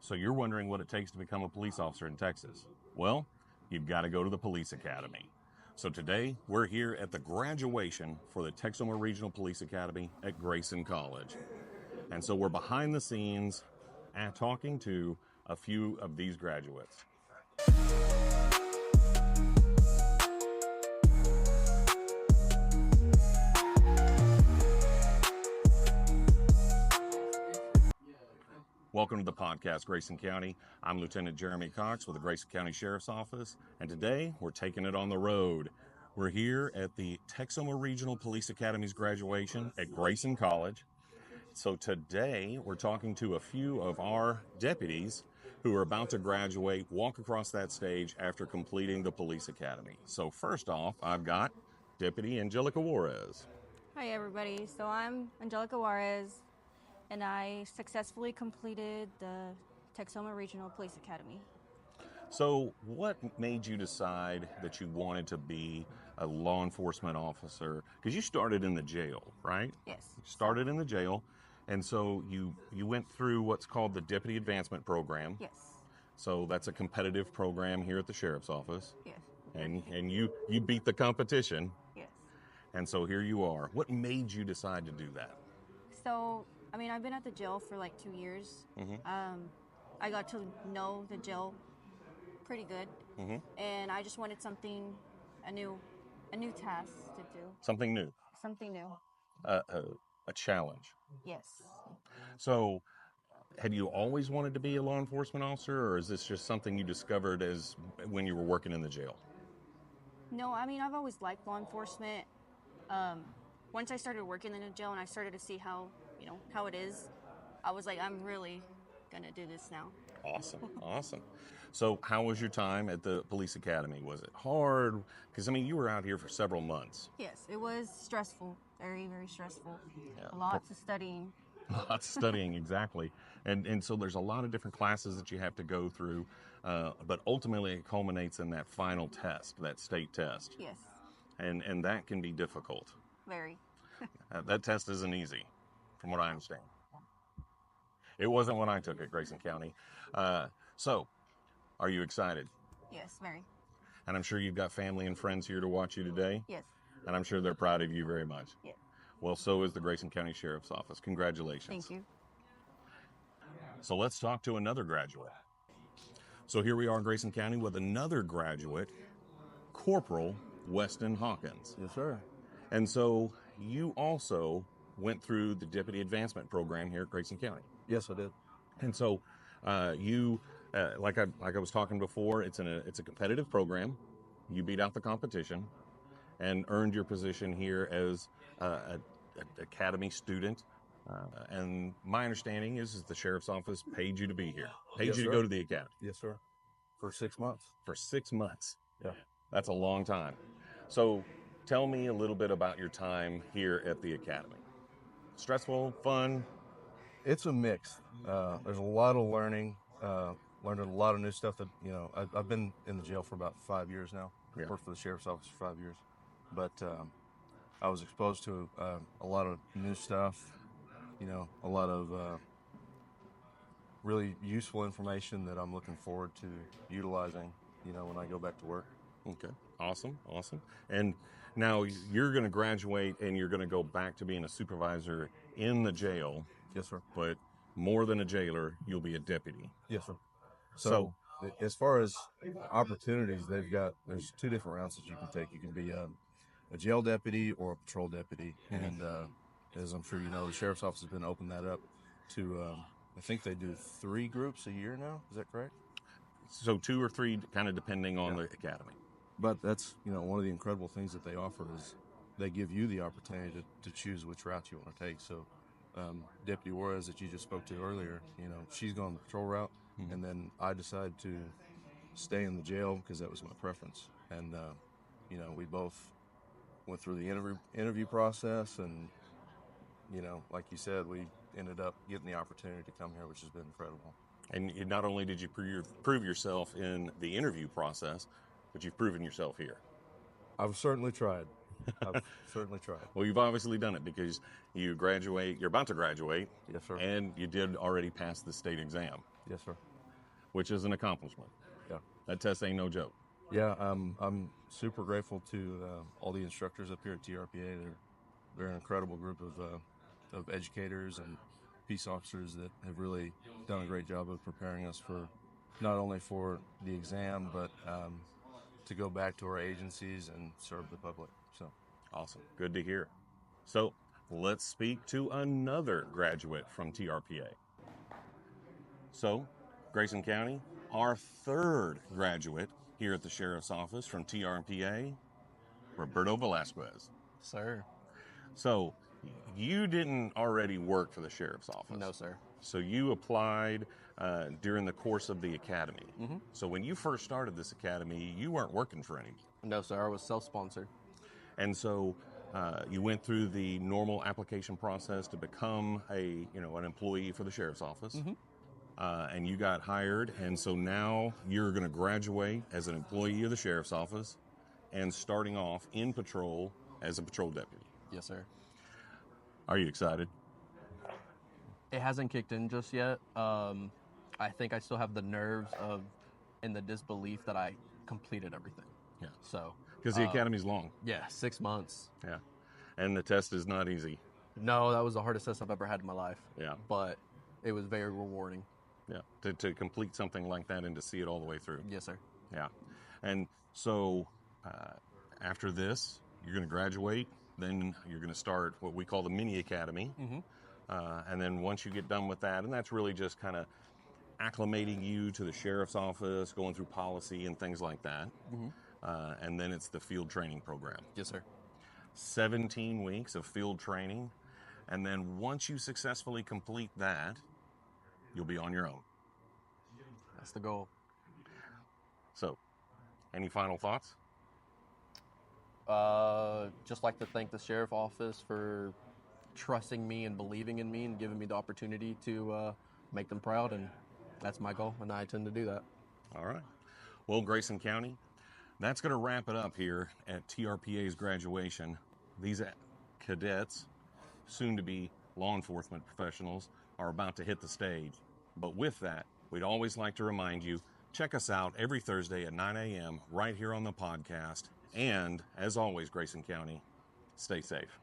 So you're wondering what it takes to become a police officer in Texas. Well, you've got to go to the Police Academy. So today, we're here at the graduation for the Texoma Regional Police Academy at Grayson College. And so we're behind the scenes and talking to a few of these graduates. Welcome to the podcast, Grayson County. I'm Lieutenant Jeremy Cox with the Grayson County Sheriff's Office, and today we're taking it on the road. We're here at the Texoma Regional Police Academy's graduation at Grayson College. So today we're talking to a few of our deputies who are about to graduate, walk across that stage after completing the Police Academy. So first off, I've got Deputy Angelica Juarez. Hi everybody, so I'm Angelica Juarez and I successfully completed the Texoma Regional Police Academy. So what made you decide that you wanted to be a law enforcement officer? Because you started in the jail, right? Yes. You started in the jail, and so you went through what's called the Deputy Advancement Program. Yes. So that's a competitive program here at the Sheriff's Office. Yes. And you beat the competition. Yes. And so here you are. What made you decide to do that? So, I've been at the jail for like 2 years. Mm-hmm. I got to know the jail pretty good. Mm-hmm. And I just wanted a new task to do. Something new. Something new. A challenge. Yes. So, had you always wanted to be a law enforcement officer, or is this just something you discovered as when you were working in the jail? No, I've always liked law enforcement. Once I started working in the jail and I started to see how it is, I was like, I'm really gonna do this now. Awesome. So how was your time at the police academy? Was it hard? Because you were out here for several months. Yes, it was stressful, very, very stressful. Yeah. Lots of studying. Lots of studying, exactly. And so there's a lot of different classes that you have to go through, but ultimately it culminates in that final test, that state test. Yes. And that can be difficult. Very. That test isn't easy, from what I understand. It wasn't when I took it, Grayson County. So, are you excited? Yes, very. And I'm sure you've got family and friends here to watch you today. Yes. And I'm sure they're proud of you very much. Yes. Well, so is the Grayson County Sheriff's Office. Congratulations. Thank you. So let's talk to another graduate. So here we are in Grayson County with another graduate, Corporal Weston Hawkins. Yes, sir. And so you also went through the Deputy Advancement Program here at Grayson County. Yes, I did. And so you, like I was talking before, it's a competitive program. You beat out the competition and earned your position here as an academy student. And my understanding is the Sheriff's Office paid you to be here, paid Yes, you to sir. go to the academy. Yes, sir. For 6 months. For 6 months. Yeah. That's a long time. So tell me a little bit about your time here at the academy. Stressful, fun? It's a mix. There's a lot of learning. Learned a lot of new stuff that, I've been in the jail for about 5 years now. Yeah. Worked for the Sheriff's Office for 5 years. But I was exposed to a lot of new stuff, a lot of really useful information that I'm looking forward to utilizing, when I go back to work. Okay. Awesome. And now you're going to graduate and you're going to go back to being a supervisor in the jail. Yes, sir. But more than a jailer, you'll be a deputy. Yes, sir. So as far as opportunities, there's 2 different routes that you can take. You can be a jail deputy or a patrol deputy. Mm-hmm. And as I'm sure you know, the Sheriff's Office has been opening that up to, I think they do 3 groups a year now. Is that correct? So 2 or 3, kind of depending on the academy. But that's, one of the incredible things that they offer is they give you the opportunity to choose which route you want to take. So Deputy Juarez that you just spoke to earlier, she's going the patrol route. Mm-hmm. And then I decided to stay in the jail because that was my preference. And, we both went through the interview process and, like you said, we ended up getting the opportunity to come here, which has been incredible. And not only did you prove yourself in the interview process, but you've proven yourself here. I've certainly tried. Certainly tried. Well, you've obviously done it because you're about to graduate. Yes, sir. And you did already pass the state exam. Yes, sir. which is an accomplishment. Yeah. That test ain't no joke. Yeah, I'm super grateful to all the instructors up here at TRPA. They're an incredible group of educators and peace officers that have really done a great job of preparing us for not only for the exam, but to go back to our agencies and serve the public. So awesome. Good to hear. So let's speak to another graduate from TRPA. So, Grayson County, our third graduate here at the Sheriff's Office from TRPA, Roberto Velasquez. Sir. So, you didn't already work for the Sheriff's Office. No, sir. So you applied during the course of the academy. Mm-hmm. So when you first started this academy, you weren't working for anyone. No, sir. I was self-sponsored. And so you went through the normal application process to become an employee for the Sheriff's Office. Mm-hmm. And you got hired. And so now you're going to graduate as an employee of the Sheriff's Office and starting off in patrol as a patrol deputy. Yes, sir. Are you excited? It hasn't kicked in just yet. I think I still have the nerves and the disbelief that I completed everything. Yeah. So. Because the academy's long. Yeah, 6 months. Yeah. And the test is not easy. No, that was the hardest test I've ever had in my life. Yeah. But it was very rewarding. Yeah. To complete something like that and to see it all the way through. Yes, sir. Yeah. And so after this, you're going to graduate. Then you're going to start what we call the mini academy. Mm-hmm. And then once you get done with that, and that's really just kind of acclimating you to the sheriff's office, going through policy and things like that. Mm-hmm. And then it's the field training program. Yes, sir. 17 weeks of field training. And then once you successfully complete that, you'll be on your own. That's the goal. So, any final thoughts? Just like to thank the sheriff office for trusting me and believing in me and giving me the opportunity to make them proud, and that's my goal, and I intend to do that. All right. Well, Grayson County, that's going to wrap it up here at TRPA's graduation. These cadets, soon to be law enforcement professionals, are about to hit the stage. But with that, we'd always like to remind you, check us out every Thursday at 9 a.m. right here on the podcast. And as always, Grayson County, stay safe.